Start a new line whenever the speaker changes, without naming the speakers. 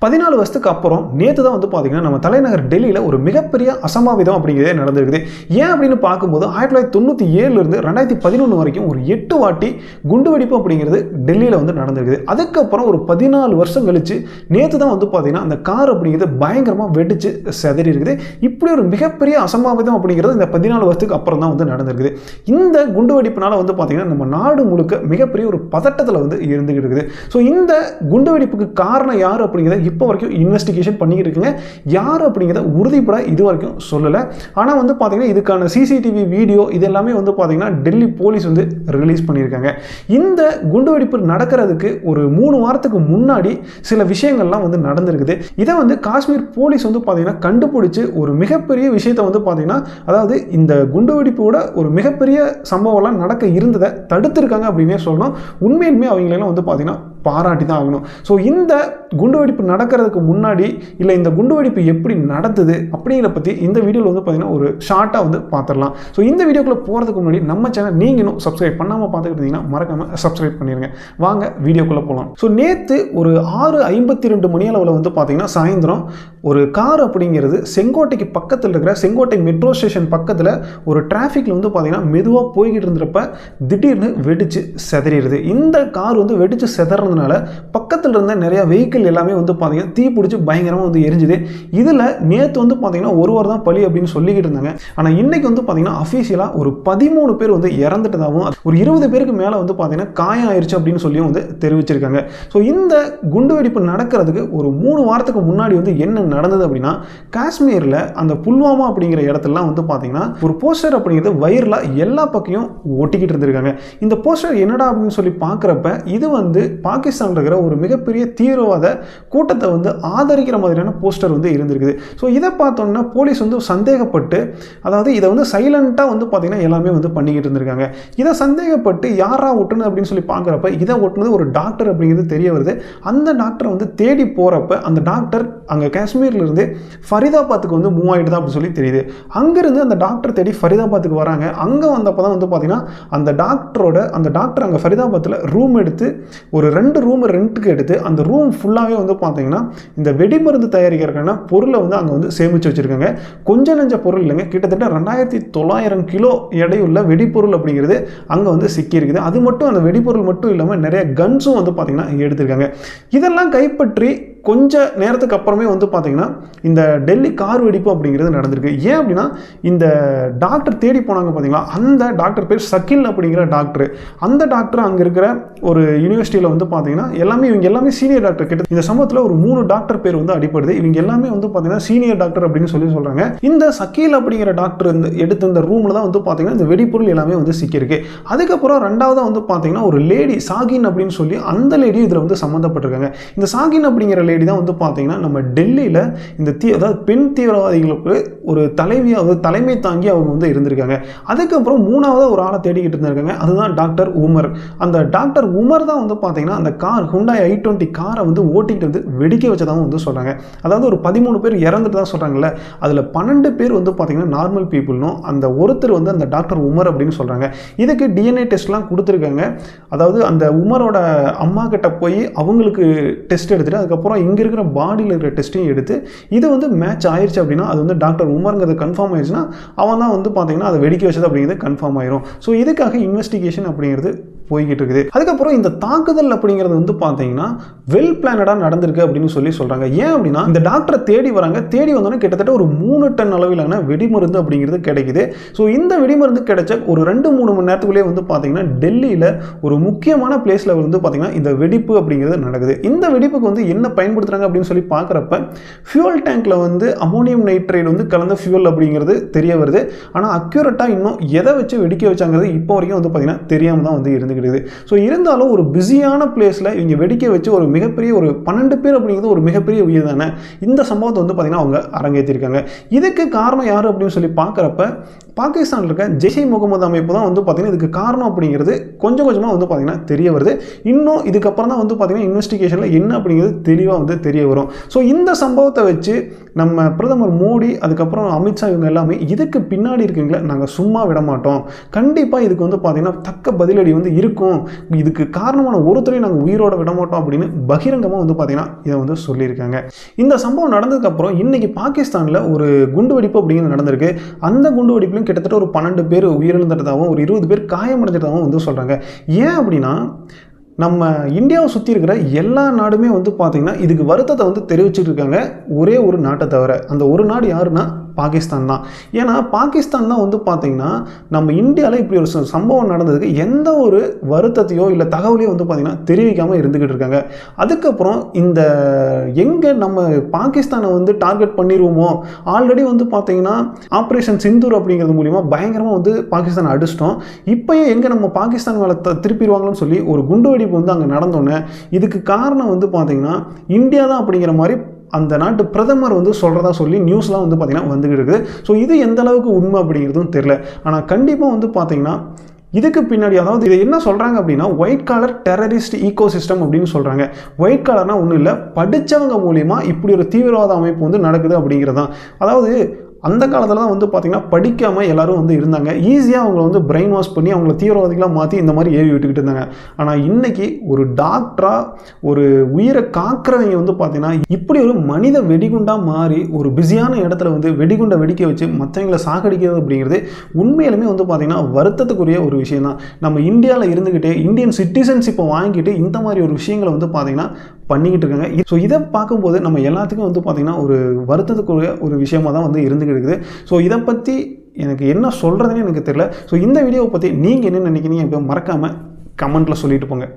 14 வருஷத்துக்கு அப்புறம் நேற்று தான் வந்து பார்த்தீங்கன்னா நம்ம தலைநகர் டெல்லியில் ஒரு மிகப்பெரிய அசம்பாவிதம் அப்படிங்கிறதே நடந்திருக்குது. ஏன் அப்படின்னு பார்க்கும்போது 1997 2011 வரைக்கும் ஒரு 8 வாட்டி குண்டுவெடிப்பு அப்படிங்கிறது டெல்லியில் வந்து நடந்திருக்குது. அதுக்கப்புறம் ஒரு 14 வருஷம் கழிச்சு நேற்று தான் வந்து பார்த்தீங்கன்னா அந்த கார் அப்படிங்கிறது பயங்கரமாக வெடிச்சு செதறி இருக்குது. இப்படி ஒரு மிகப்பெரிய அசம்பாவிதம் அப்படிங்கிறது இந்த 14 வருஷத்துக்கு அப்புறம் தான் வந்து நடந்திருக்குது. இந்த குண்டுவெடிப்புனால வந்து பார்த்தீங்கன்னா நம்ம நாடு முழுக்க மிகப்பெரிய ஒரு பதட்டத்தில் வந்து இருந்துகிட்டு இருக்குது. ஸோ இந்த குண்டுவெடிப்புக்கு காரணம் யார் அப்படிங்கிறத இப்போ வரைக்கும் இன்வெஸ்டிகேஷன் பண்ணிக்கிட்டு இருக்குங்க. யார் அப்படிங்கிறத உறுதிப்பட இது வரைக்கும் சொல்லலை. ஆனால் வந்து பார்த்தீங்கன்னா இதுக்கான சிசிடிவி வீடியோ இது எல்லாமே வந்து பார்த்தீங்கன்னா டெல்லி போலீஸ் வந்து ரிலீஸ் பண்ணியிருக்காங்க. இந்த குண்டுவெடிப்பு நடக்கிறதுக்கு ஒரு 3 வாரத்துக்கு முன்னாடி சில விஷயங்கள்லாம் வந்து நடந்திருக்குது. இதை வந்து காஷ்மீர் போலீஸ் வந்து பார்த்தீங்கன்னா கண்டுபிடிச்சு ஒரு மிகப்பெரிய விஷயத்தை வந்து பார்த்தீங்கன்னா அதாவது இந்த குண்டுவெடிப்போட ஒரு மிகப்பெரிய சம்பவம்லாம் நடக்க இருந்ததை தடுத்திருக்காங்க அப்படின்னே சொல்லணும். உண்மையிலுமே அவங்களெல்லாம் வந்து பார்த்தீங்கன்னா பாராட்டி தான் ஆகணும். ஸோ இந்த குண்டுவெடிப்பு நடக்கிறதுக்கு முன்னாடி இல்லை இந்த குண்டுவெடிப்பு எப்படி நடந்தது அப்படிங்கிற பற்றி இந்த வீடியோவில் வந்து பார்த்தீங்கன்னா ஒரு ஷார்ட்டாக வந்து பார்த்துடலாம். ஸோ இந்த வீடியோக்குள்ளே போகிறதுக்கு முன்னாடி நம்ம சேனல் நீங்கள் இன்னும் சப்ஸ்கிரைப் பண்ணாமல் பார்த்துக்கிட்டு இருந்தீங்கன்னா மறக்காமல் சப்ஸ்கிரைப் பண்ணிடுங்க. வாங்க வீடியோக்குள்ளே போகலாம். ஸோ நேற்று ஒரு 6:52 மணி அளவில் வந்து பார்த்தீங்கன்னா சாயந்தரம் ஒரு கார் அப்படிங்கிறது செங்கோட்டைக்கு பக்கத்தில் இருக்கிற செங்கோட்டை மெட்ரோ ஸ்டேஷன் பக்கத்தில் ஒரு டிராஃபிக்கில் வந்து பார்த்தீங்கன்னா மெதுவாக போய்கிட்டு இருந்தப்ப திடீர்னு வெடிச்சு செதறிடுது. இந்த கார் வந்து வெடிச்சு செதற பக்கத்தில் இருந்த நிறைய வெஹிக்கிள் எல்லாமே வந்து பார்த்தீங்கன்னா தீ பிடிச்சி பயங்கரமாக வந்து எரிஞ்சுது. இதில் நேற்று வந்து பார்த்தீங்கன்னா ஒருவர் தான் பலி அப்படின்னு சொல்லிக்கிட்டு இருந்தாங்க. ஆனால் இன்னைக்கு வந்து பார்த்தீங்கன்னா அஃபீஷியலாக ஒரு 13 பேர் வந்து இறந்துட்டதாகவும் ஒரு 20 பேருக்கு மேலே வந்து பார்த்தீங்கன்னா காயம் ஆயிடுச்சு அப்படின்னு சொல்லியும் வந்து தெரிவிச்சிருக்காங்க. ஸோ இந்த குண்டுவெடிப்பு நடக்கிறதுக்கு ஒரு 3 வாரத்துக்கு முன்னாடி வந்து என்ன நடந்தது அப்படின்னா காஷ்மீரில் அந்த புல்வாமா அப்படிங்கிற இடத்துலலாம் வந்து பார்த்தீங்கன்னா ஒரு போஸ்டர் அப்படிங்கிறது வைரலாக எல்லா பக்கையும் ஒட்டிக்கிட்டு இருந்திருக்காங்க. இந்த போஸ்டர் என்னடா அப்படின்னு சொல்லி பார்க்குறப்ப இது வந்து பாகிஸ்தான் இருக்கிற ஒரு மிகப்பெரிய தீவிரவாத கூட்டத்தை வந்து ஆதரிக்கிற மாதிரியான போஸ்டர் வந்து இருந்திருக்குது. ஸோ இதை பார்த்தோம்னா போலீஸ் வந்து சந்தேகப்பட்டு அதாவது இதை வந்து சைலண்ட்டாக வந்து பார்த்தீங்கன்னா எல்லாமே வந்து பண்ணிக்கிட்டு இருந்திருக்காங்க. இதை சந்தேகப்பட்டு யாரா ஒட்டுனது அப்படின்னு சொல்லி பார்க்குறப்ப இதை ஒட்டுனது ஒரு டாக்டர் அப்படிங்கிறது தெரிய வருது. அந்த டாக்டரை வந்து தேடி போகிறப்ப அந்த டாக்டர் அங்கே காஷ்மீர்லேருந்து ஃபரிதாபாத்துக்கு வந்து மூவ் ஆகிட்டு தான் அப்படின்னு சொல்லி தெரியுது. அங்கேருந்து அந்த டாக்டர் தேடி ஃபரிதாபாத்துக்கு வராங்க. அங்கே வந்தப்போ தான் வந்து பார்த்தீங்கன்னா அந்த டாக்டர் அங்கே ஃபரிதாபாத்தில் ரூம் எடுத்து ஒரு 2 ரூம் ரெண்ட்டுக்கு எடுத்து அந்த ரூம் ஃபுல்லாகவே வந்து பார்த்தீங்கன்னா இந்த வெடிமருந்து தயாரிக்கிறதுக்கான பொருளை வந்து அங்கே வந்து சேமித்து வச்சுருக்காங்க. கொஞ்சம் நெஞ்ச பொருள் இல்லைங்க, கிட்டத்தட்ட 2900 கிலோ எடையுள்ள வெடிப்பொருள் அப்படிங்கிறது அங்கே வந்து சிக்கியிருக்குது. அது மட்டும் அந்த வெடிப்பொருள் மட்டும் இல்லாமல் நிறைய கன்ஸும் வந்து பார்த்தீங்கன்னா எடுத்திருக்காங்க. இதெல்லாம் கைப்பற்றி கொஞ்ச நேரத்துக்கு அப்புறமே வந்து பார்த்தீங்கன்னா இந்த டெல்லி கார் வெடிப்பு அப்படிங்கிறது நடந்திருக்கு. ஏன் அப்படின்னா இந்த டாக்டர் தேடி போனாங்க பார்த்தீங்களா, அந்த டாக்டர் பேர் சகில் அப்படிங்கிற டாக்டர். அந்த டாக்டர் அங்கே இருக்கிற ஒரு யூனிவர்சிட்டியில் வந்து பார்த்தீங்கன்னா இவங்க எல்லாமே சீனியர் டாக்டர். கிட்ட இந்த சமயத்தில் ஒரு 3 டாக்டர் பேர் வந்து அடிப்படுது. இவங்க எல்லாமே வந்து பார்த்தீங்கன்னா சீனியர் டாக்டர் அப்படின்னு சொல்லி சொல்கிறாங்க. இந்த சகில் அப்படிங்கிற டாக்டர் எடுத்த இந்த ரூமில் தான் வந்து பார்த்தீங்கன்னா இந்த வெடிப்பொருள் எல்லாமே வந்து சிக்கியிருக்கு. அதுக்கப்புறம் ரெண்டாவதாக வந்து பார்த்தீங்கன்னா ஒரு லேடி சாகின் அப்படின்னு சொல்லி அந்த லேடி இதில் வந்து சம்மந்தப்பட்டிருக்காங்க. இந்த சாகின் அப்படிங்கிற லேடி தான் வந்து பார்த்தீங்கன்னா நம்ம டெல்லியில் இந்த அதாவது பெண் தீவிரவாதிகளுக்கு ஒரு தலைமை தாங்கி அவங்க வந்து இருந்திருக்காங்க. அதுக்கப்புறம் 3வது ஒரு ஆளை தேடிக்கிட்டு இருந்திருக்காங்க. அதுதான் டாக்டர் உமர். அந்த டாக்டர் உமர் தான் வந்து பார்த்தீங்கன்னா அந்த கார் ஹுண்டாய் i20 காரை வந்து ஓட்டிகிட்டு வந்து வெடிக்க வச்சதாகவும் வந்து சொல்கிறாங்க. அதாவது ஒரு 13 பேர் இறந்துட்டு தான் சொல்கிறாங்கல்ல, அதில் 12 பேர் வந்து பார்த்தீங்கன்னா நார்மல் பீப்புள்னும் அந்த ஒருத்தர் வந்து அந்த டாக்டர் உமர் அப்படின்னு சொல்கிறாங்க. இதுக்கு டிஎன்ஏ டெஸ்ட்லாம் கொடுத்துருக்காங்க. அதாவது அந்த உமரோட அம்மா கிட்ட போய் அவங்களுக்கு டெஸ்ட் எடுத்துட்டு அதுக்கப்புறம் இங்கே இருக்கிற பாடியில் இருக்கிற டெஸ்ட்டையும் எடுத்து இது வந்து மேட்ச் ஆயிடுச்சு அப்படின்னா அது வந்து டாக்டர் உமருங்கிறது கன்ஃபார்ம் ஆயிடுச்சுன்னா அவன் தான் வந்து பார்த்தீங்கன்னா அதை வெடிக்க வச்சது அப்படிங்கிறது கன்ஃபார்ம் ஆயிரும். ஸோ இதுக்காக இன்வெஸ்டிகேஷன் அப்படிங்கிறது போய்கிட்டு இருக்குது. அதுக்கப்புறம் இந்த தாக்குதல் அப்படிங்கிறது வந்து பார்த்தீங்கன்னா வெல் பிளானடாக நடந்திருக்கு அப்படின்னு சொல்கிறாங்க. ஏன் அப்படின்னா இந்த டாக்டரை தேடி வராங்க. தேடி வந்தோன்னே கிட்டத்தட்ட ஒரு 3 டன் அளவிலான வெடிமருந்து அப்படிங்கிறது கிடைக்குது. ஸோ இந்த வெடிமருந்து கிடைச்ச ஒரு 2-3 மணி நேரத்துக்குள்ளே வந்து பார்த்தீங்கன்னா டெல்லியில் ஒரு முக்கியமான பிளேஸில் வந்து பார்த்தீங்கன்னா இந்த வெடிப்பு அப்படிங்கிறது நடக்குது. இந்த வெடிப்புக்கு வந்து என்ன பயன்படுத்துகிறாங்க அப்படின்னு சொல்லி பார்க்குறப்ப ஃபியூல் டேங்க்ல வந்து அமோனியம் நைட்ரேட் வந்து கலந்த ஃபியூல் அப்படிங்கிறது தெரிய வருது. ஆனால் அக்யூரேட்டாக இன்னும் எதை வச்சு வெடிக்க வச்சாங்கிறது இப்போ வரைக்கும் வந்து பார்த்தீங்கன்னா தெரியாமல் தான் வந்து இருந்துக்கிட்டு. ஸோ இருந்தாலும் ஒரு பிஸியான பிளேஸில் இவங்க வெடிக்க வச்சு ஒரு மிகப்பெரிய ஒரு 12 பேர் அப்படிங்கிறது ஒரு மிகப்பெரிய உயிர் தானே. இந்த சம்பவத்தை வந்து பார்த்தீங்கன்னா அவங்க அரங்கேற்றிருக்காங்க. இதுக்கு காரணம் யார் அப்படின்னு சொல்லி பார்க்குறப்ப பாகிஸ்தானில் இருக்க ஜெய்ஷே முகமது அமைப்பு தான் வந்து பார்த்தீங்கன்னா இதுக்கு காரணம் அப்படிங்கிறது கொஞ்சம் கொஞ்சமாக வந்து பார்த்தீங்கன்னா தெரிய வருது. இன்னும் இதுக்கப்புறம் தான் வந்து பார்த்தீங்கன்னா இன்வெஸ்டிகேஷனில் என்ன அப்படிங்கிறது தெளிவாக வந்து தெரிய வரும். ஸோ இந்த சம்பவத்தை வச்சு நம்ம பிரதமர் மோடி அதுக்கப்புறம் அமித்ஷா இவங்க எல்லாமே இதுக்கு பின்னாடி இருக்குங்களே நாங்கள் சும்மா விட மாட்டோம், கண்டிப்பாக இதுக்கு வந்து பார்த்தீங்கன்னா தக்க பதிலடி வந்து இருக்கும், இதுக்கு காரணமான ஒருத்தரையும் நாங்கள் உயிரோட விட மாட்டோம் அப்படின்னு பகிரங்கமாக வந்து பார்த்தீங்கன்னா இதை வந்து சொல்லியிருக்காங்க. இந்த சம்பவம் நடந்ததுக்கப்புறம் இன்னைக்கு பாகிஸ்தானில் ஒரு குண்டுவெடிப்பு அப்படிங்கிறது நடந்திருக்கு. அந்த குண்டுவெடிப்புலையும் கிட்டத்தட்ட ஒரு 12 பேர் உயிரிழந்ததாகவும் ஒரு 20 பேர் காயமடைஞ்சதாகவும் வந்து சொல்கிறாங்க. ஏன் அப்படின்னா நம்ம இந்தியாவை சுற்றி இருக்கிற எல்லா நாடுமே வந்து பார்த்திங்கன்னா இதுக்கு வருத்தத்தை வந்து தெரிவிச்சுட்டு இருக்காங்க, ஒரே ஒரு நாட்டை தவிர. அந்த ஒரு நாடு யாருன்னா பாகிஸ்தான் தான். ஏன்னா பாகிஸ்தான் தான் வந்து பார்த்திங்கன்னா நம்ம இந்தியாவில் இப்படி ஒரு சம்பவம் நடந்ததுக்கு எந்த ஒரு வருத்தத்தையோ இல்லை தகவலையோ வந்து பார்த்திங்கன்னா தெரிவிக்காமல் இருந்துக்கிட்டு இருக்காங்க. அதுக்கப்புறம் இந்த எங்கே நம்ம பாகிஸ்தானை வந்து டார்கெட் பண்ணிடுவோமோ, ஆல்ரெடி வந்து பார்த்திங்கன்னா ஆப்ரேஷன் சிந்தூர் அப்படிங்கிறது மூலிமா பயங்கரமாக வந்து பாகிஸ்தான் அடிச்சிட்டோம், இப்போயே எங்கே நம்ம பாகிஸ்தான் மேலே திருப்பிடுவாங்கன்னு சொல்லி ஒரு குண்டுவெடிப்பு வந்து அங்கே நடந்தோன்னே இதுக்கு காரணம் வந்து பார்த்திங்கன்னா இந்தியா தான் அப்படிங்கிற மாதிரி அந்த நாட்டு பிரதமர் வந்து சொல்கிறதா சொல்லி நியூஸ்லாம் வந்து பார்த்திங்கன்னா வந்துக்கிட்டு இருக்குது. ஸோ இது எந்த அளவுக்கு உண்மை அப்படிங்கிறதும் தெரில. ஆனால் கண்டிப்பாக வந்து பார்த்திங்கன்னா இதுக்கு பின்னாடி, அதாவது இதை என்ன சொல்கிறாங்க அப்படின்னா white collar terrorist ecosystem அப்படின்னு சொல்கிறாங்க. ஒயிட் காலர்னால் ஒன்றும் இல்லை, படித்தவங்க மூலிமா இப்படி ஒரு தீவிரவாத அமைப்பு வந்து நடக்குது அப்படிங்கிறது தான். அதாவது அந்த காலத்தில் தான் வந்து பார்த்திங்கன்னா படிக்காமல் எல்லோரும் வந்து இருந்தாங்க, ஈஸியாக அவங்கள வந்து பிரெயின் வாஷ் பண்ணி அவங்கள தீவிரவாதிகளாக மாற்றி இந்த மாதிரி ஏவி விட்டுக்கிட்டு இருந்தாங்க. ஆனால் இன்றைக்கி ஒரு டாக்டராக ஒரு உயிரை காக்கிறவங்க வந்து பார்த்திங்கன்னா இப்படி ஒரு மனித வெடிகுண்டாக மாறி ஒரு பிஸியான இடத்துல வந்து வெடிகுண்டை வெடிக்க வச்சு மற்றவங்களை சாகடிக்கிறது அப்படிங்கிறது உண்மையிலுமே வந்து பார்த்திங்கன்னா வருத்தத்துக்குரிய ஒரு விஷயம் தான். நம்ம இந்தியாவில் இருந்துக்கிட்டே இந்தியன் சிட்டிசன்ஷிப்பை வாங்கிட்டு இந்த மாதிரி ஒரு விஷயங்களை வந்து பார்த்திங்கன்னா பண்ணிக்கிட்டு இருக்காங்க. ஸோ இதை பார்க்கும்போது நம்ம எல்லாத்துக்கும் வந்து பார்த்திங்கன்னா ஒரு வருத்தத்துக்குரிய ஒரு விஷயமாக தான் வந்து இருந்துக்கிட்டு இருக்குது. ஸோ இதை பற்றி எனக்கு என்ன சொல்கிறதுன்னு எனக்கு தெரியல. ஸோ இந்த வீடியோவை பற்றி நீங்கள் என்ன நினைக்கிறீங்க இப்போ மறக்காமல் கமெண்ட்டில் சொல்லிட்டு போங்க.